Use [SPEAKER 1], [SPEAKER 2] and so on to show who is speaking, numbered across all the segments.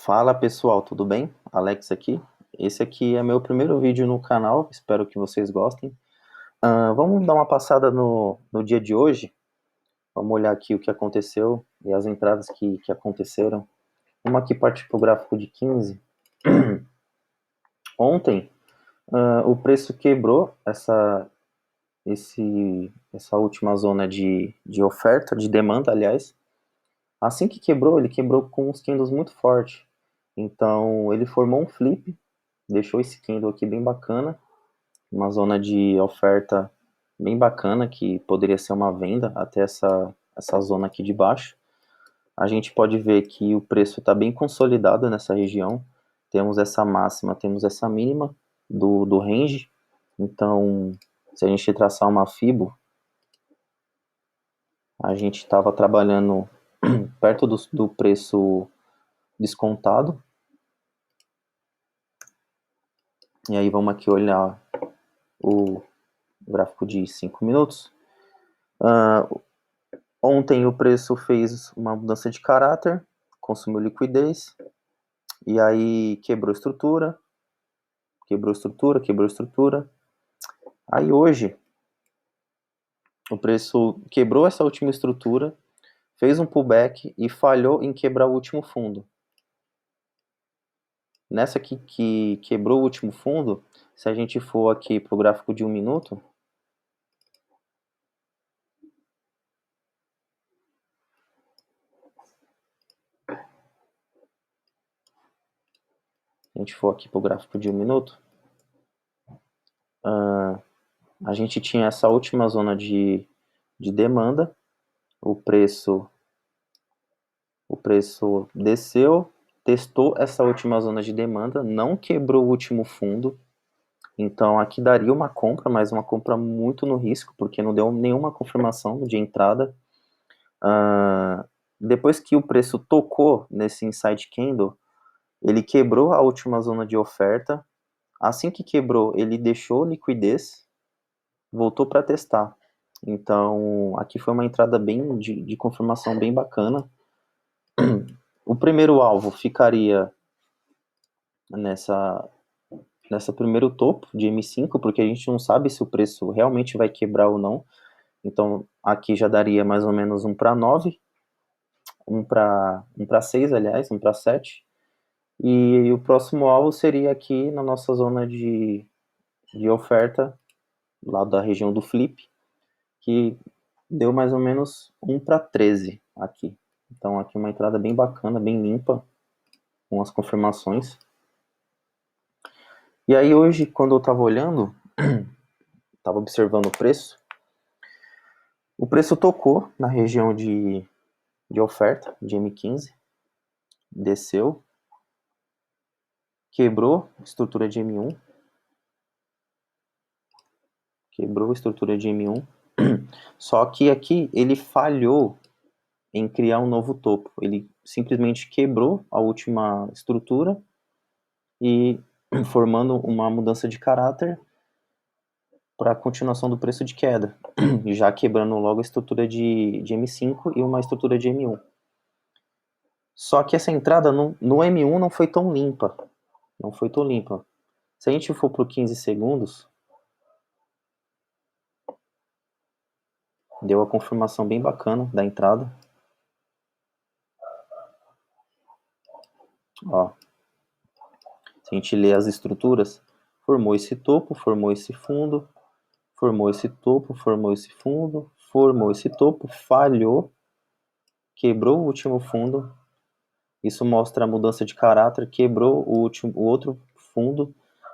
[SPEAKER 1] Fala pessoal, tudo bem? Alex aqui. Esse aqui é meu primeiro vídeo no canal, espero que vocês gostem. Vamos dar uma passada no dia de hoje. Vamos olhar aqui o que aconteceu e as entradas que aconteceram. Uma aqui parte para o gráfico de 15. Ontem, o preço quebrou essa última zona de oferta, de demanda, aliás. Assim que quebrou, ele quebrou com uns candles muito fortes. Então, ele formou um flip, deixou esse candle aqui bem bacana, uma zona de oferta bem bacana, que poderia ser uma venda até essa zona aqui de baixo. A gente pode ver que o preço está bem consolidado nessa região. Temos essa máxima, temos essa mínima do range. Então, se a gente traçar uma Fibo, a gente estava trabalhando perto do preço descontado. E aí vamos aqui olhar o gráfico de 5 minutos. Ontem o preço fez uma mudança de caráter, consumiu liquidez, e aí quebrou estrutura, quebrou estrutura, quebrou estrutura. Aí hoje o preço quebrou essa última estrutura, fez um pullback e falhou em quebrar o último fundo. Nessa aqui que quebrou o último fundo, se a gente for aqui para o gráfico de 1 minuto, a gente for aqui para o gráfico de 1 minuto, a gente tinha essa última zona de demanda, o preço desceu, testou essa última zona de demanda, não quebrou o último fundo, então aqui daria uma compra, mas uma compra muito no risco, porque não deu nenhuma confirmação de entrada. Depois que o preço tocou nesse inside candle, ele quebrou a última zona de oferta. Assim que quebrou, ele deixou liquidez, voltou para testar. Então, aqui foi uma entrada bem de confirmação bem bacana. O primeiro alvo ficaria nessa primeiro topo de M5, porque a gente não sabe se o preço realmente vai quebrar ou não. Então, aqui já daria mais ou menos 1 para 9, 1 para 6, aliás, 1 para 7. E o próximo alvo seria aqui na nossa zona de oferta, lá da região do flip, que deu mais ou menos 1 para 13 aqui. Então aqui uma entrada bem bacana, bem limpa, com as confirmações. E aí hoje, quando eu estava olhando, estava observando o preço tocou na região de oferta, de M15, desceu, quebrou a estrutura de M1, quebrou a estrutura de M1, só que aqui ele falhou em criar um novo topo. Ele simplesmente quebrou a última estrutura e formando uma mudança de caráter para a continuação do preço de queda, já quebrando logo a estrutura de M5 e uma estrutura de M1. Só que essa entrada no M1 não foi tão limpa. Não foi tão limpa. Se a gente for para 15 segundos, deu a confirmação bem bacana da entrada. Ó, se a gente ler as estruturas, formou esse topo, formou esse fundo, formou esse topo, formou esse fundo, formou esse topo, falhou, quebrou o último fundo. Isso mostra a mudança de caráter, quebrou o outro fundo,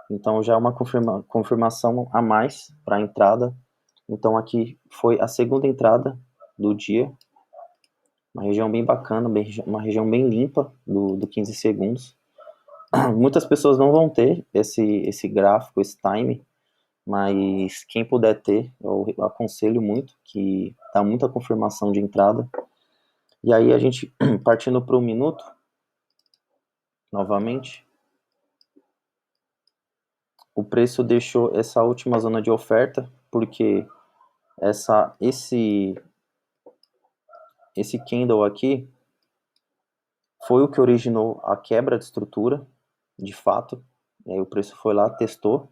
[SPEAKER 1] então já é uma confirmação a mais para a entrada. Então aqui foi a segunda entrada do dia, uma região bem bacana, uma região bem limpa do 15 segundos. Muitas pessoas não vão ter esse gráfico, esse time, mas quem puder ter, eu aconselho muito, que dá muita confirmação de entrada. E aí a gente, partindo para 1 minuto, novamente, o preço deixou essa última zona de oferta, porque esse candle aqui foi o que originou a quebra de estrutura, de fato. E aí o preço foi lá, testou,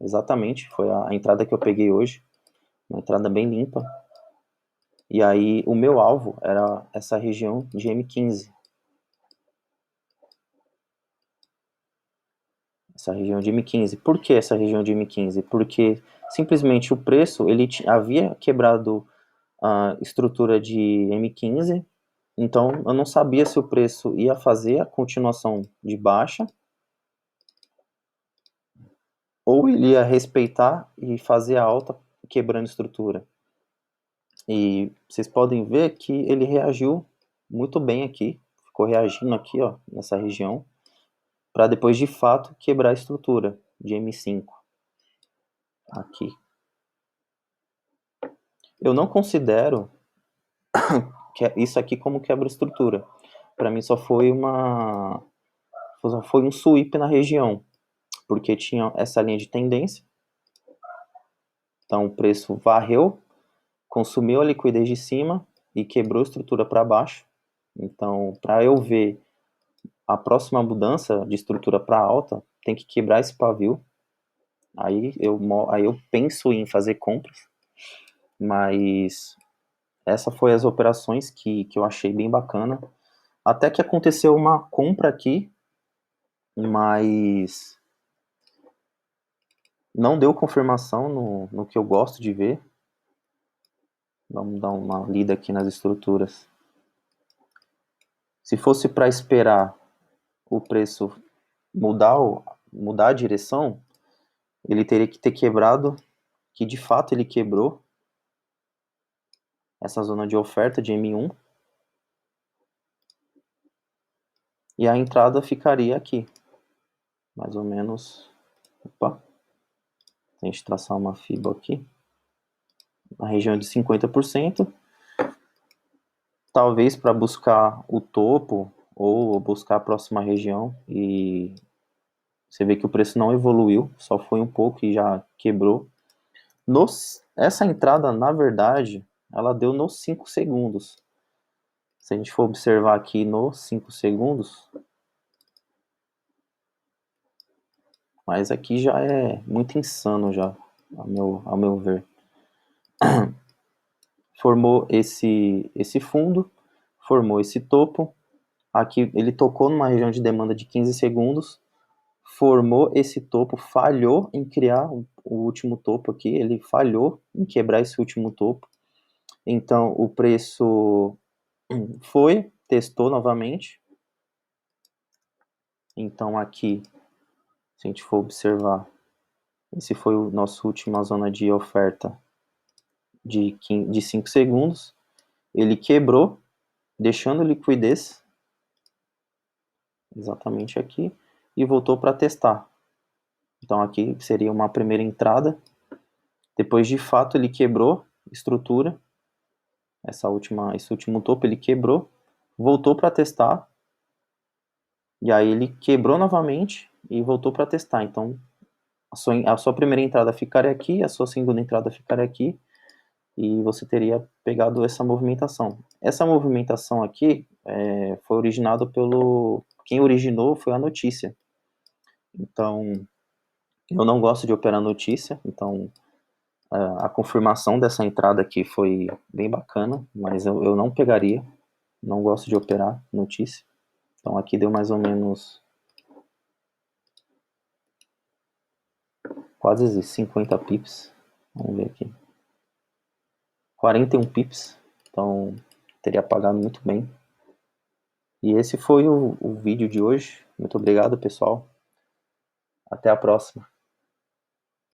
[SPEAKER 1] exatamente, foi a entrada que eu peguei hoje, uma entrada bem limpa. E aí o meu alvo era essa região de M15. Essa região de M15. Por que essa região de M15? Porque simplesmente o preço, ele havia quebrado a estrutura de M15, então eu não sabia se o preço ia fazer a continuação de baixa ou ele ia respeitar e fazer a alta quebrando estrutura. E vocês podem ver que ele reagiu muito bem aqui, ficou reagindo aqui, ó, nessa região, para depois de fato quebrar a estrutura de M5 aqui. Eu não considero isso aqui como quebra estrutura. Para mim só foi um sweep na região, porque tinha essa linha de tendência. Então o preço varreu, consumiu a liquidez de cima e quebrou a estrutura para baixo. Então, para eu ver a próxima mudança de estrutura para alta, tem que quebrar esse pavio. Aí eu penso em fazer compras, mas essa foi as operações que eu achei bem bacana. Até que aconteceu uma compra aqui, mas não deu confirmação no que eu gosto de ver. Vamos dar uma lida aqui nas estruturas. Se fosse para esperar o preço mudar a direção, ele teria que ter quebrado, que de fato ele quebrou, essa zona de oferta de M1. E a entrada ficaria aqui. Mais ou menos. Opa. A gente traçar uma FIBA aqui. Na região de 50%. Talvez para buscar o topo ou buscar a próxima região. E você vê que o preço não evoluiu, só foi um pouco e já quebrou. Essa entrada, na verdade, ela deu nos 5 segundos. Se a gente for observar aqui nos 5 segundos, mas aqui já é muito insano já, ao meu ver. Formou esse fundo, formou esse topo. Aqui ele tocou numa região de demanda de 15 segundos, formou esse topo, falhou em criar o último topo aqui, ele falhou em quebrar esse último topo. Então o preço foi, testou novamente. Então aqui, se a gente for observar, esse foi o nosso última zona de oferta de 5 segundos. Ele quebrou, deixando liquidez, exatamente aqui, e voltou para testar. Então aqui seria uma primeira entrada. Depois de fato ele quebrou estrutura, esse último topo ele quebrou, voltou para testar, e aí ele quebrou novamente e voltou para testar. Então a sua primeira entrada ficaria aqui, a sua segunda entrada ficaria aqui, e você teria pegado essa movimentação. Essa movimentação aqui foi originada quem originou foi a notícia. Então, eu não gosto de operar notícia, então a confirmação dessa entrada aqui foi bem bacana, mas eu não pegaria, não gosto de operar notícia. Então aqui deu mais ou menos quase 50 pips, vamos ver aqui. 41 pips, então teria pagado muito bem. E esse foi o vídeo de hoje. Muito obrigado, pessoal. Até a próxima.